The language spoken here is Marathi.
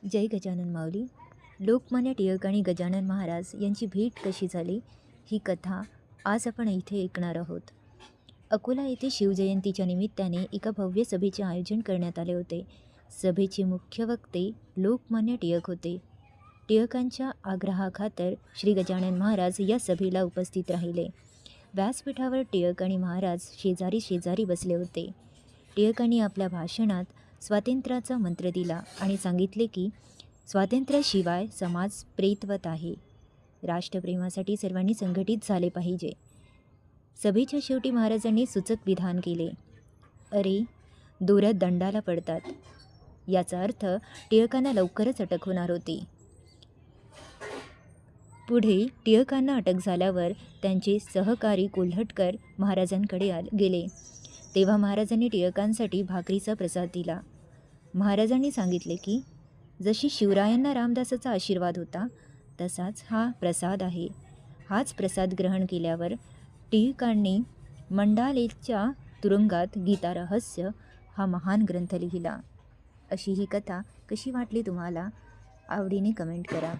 जय गजानन माऊली. लोकमान्य टिळक आणि गजानन महाराज यांची भेट कशी झाली ही कथा आज आपण इथे ऐकणार आहोत. अकोला येथे शिवजयंतीच्या निमित्ताने एका भव्य सभेचे आयोजन करण्यात आले होते. सभेचे मुख्य वक्ते लोकमान्य टिळक होते. टिळकांच्या आग्रहाखातर श्री गजानन महाराज या सभेला उपस्थित राहिले. व्यासपीठावर टिळक आणि महाराज शेजारी शेजारी बसले होते. टिळकांनी आपल्या भाषणात स्वातंत्र्याचा मंत्र दिला आणि सांगितले की स्वातंत्र्याशिवाय समाज प्रेतवत आहे. राष्ट्रप्रेमासाठी सर्वांनी संघटित झाले पाहिजे. सभेच्या शेवटी महाराजांनी सूचक विधान केले. अरे, दोऱ्यात दंडाला पडतात. याचा अर्थ टिळकांना लवकरच अटक होणार होती. पुढे टिळकांना अटक झाल्यावर त्यांचे सहकारी कोल्हटकर महाराजांकडे गेले. तेव्हा महाराजांनी टिळकांसाठी भाकरीचा प्रसाद दिला. महाराजांनी सांगितले की जशी शिवरायांना रामदासाचा आशीर्वाद होता तसाच हा प्रसाद आहे. हाच प्रसाद ग्रहण केल्यावर टिळकांनी मंडालेच्या तुरुंगात गीता रहस्य हा महान ग्रंथ लिहिला. अशी ही कथा कशी वाटली तुम्हाला? आवडीने कमेंट करा.